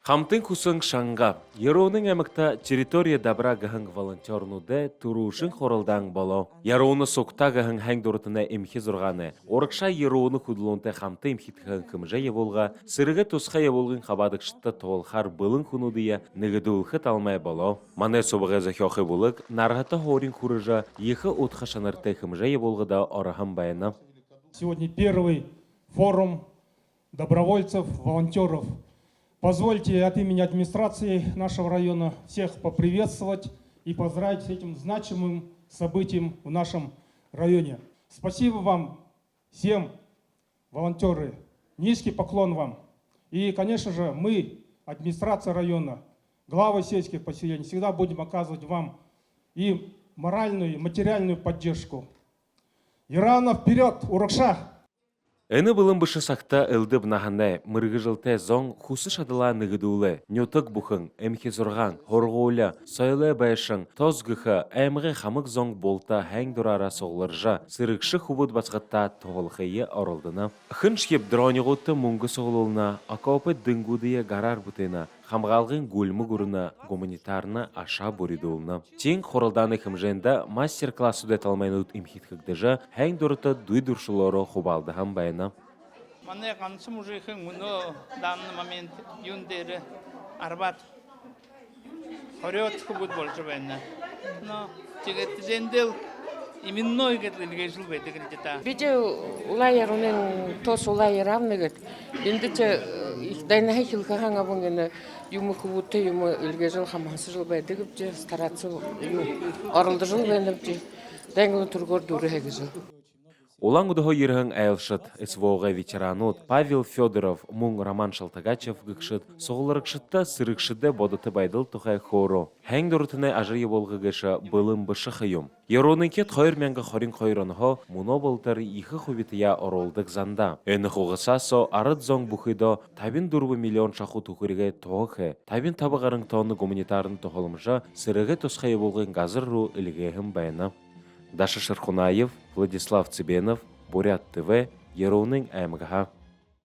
Хамтын хүсэн шанга, Яроонын амыкта территория добра гахын волонтернуде турушын хоралдан боло. Ярооны сокта гахын ханг дуртына имхи зурганы. Орыкша Ярооны худлуунте хамты имхит гахын кымжа яволга, сырыга тусха яволгын хабадыкшытта толхар былын хунудия нігідулхыт алмай боло. Мане собыға захёхы булык, наргата хорин хурыжа, ехы отха шанарты кымжа яволгада орахам баяна. Сегодня первый форум добровольцев, волонтеров. Позвольте от имени администрации нашего района всех поприветствовать и поздравить с этим значимым событием в нашем районе. Спасибо вам всем, волонтеры. Низкий поклон вам. И, конечно же, мы, администрация района, главы сельских поселений, всегда будем оказывать вам и моральную, и материальную поддержку. Ирана вперед, Уракша! Эні бұлын бұшы сақта үлді бнаханы, мұрғы жылты зоң құсы шадыла нігідулы, нютық бұхын, әмхи зұрған, хорғуылы, сойлы байшын, тозгықы, әмғі қамық зоң болта әң дұрара соғылыржа, сырықшы құбыд басқытта тоғылқайы орылдыны. Хын шкеп дрониғыты мұңғы соғылылына, акопы дыңгудыя гарар бұтына, Хамгалгын гульмы гурына гуманитарны аша буридулны. Тен хоралданы хымженда мастер-классу деталмайнут имхиткагдыжа хәң дұрыты дуйдуршылары хубалды хам байына. Мане кансы мужихын муно данный момент юндері арбат хорет хубут больше байына. Но тегет зендел именно игетлерге жыл байды кредита. Биде улай ярунен тос улай ярамнегет. Индиче дайнахи хилхаханга бунгене юмы хубуты юмы илге жыл хамасы жыл байды гипче старатсы орылды жыл байды дайнгылы тургор дуры хегізі. Улан удахо ерхын айлшыт, СВО-ға ветеранут Павел Федоров, мұң Роман Шалтагачев гықшыт, соғылырықшытта сырықшыды бодыты байдыл тұхай хору. Хәң дұрытыны ажыры болғы гыша былым бұшы қиым. Еронын кет қойыр мәңгі қорин қойырынғы мұно болтыр иқы хубития оролдық занда. Әні қоғыса со арыд зоң бұхыдо табин дұрбы миллион шақу тұқырыға тоғы. Табин табығарын тоны гуманитарын тұқылымжа сырығы тұсқайы болғын газыр ру ілгейхім байына. Даша Шерхунаев, Владислав Цыбенов, Бурят ТВ, Яроонын аймагыга.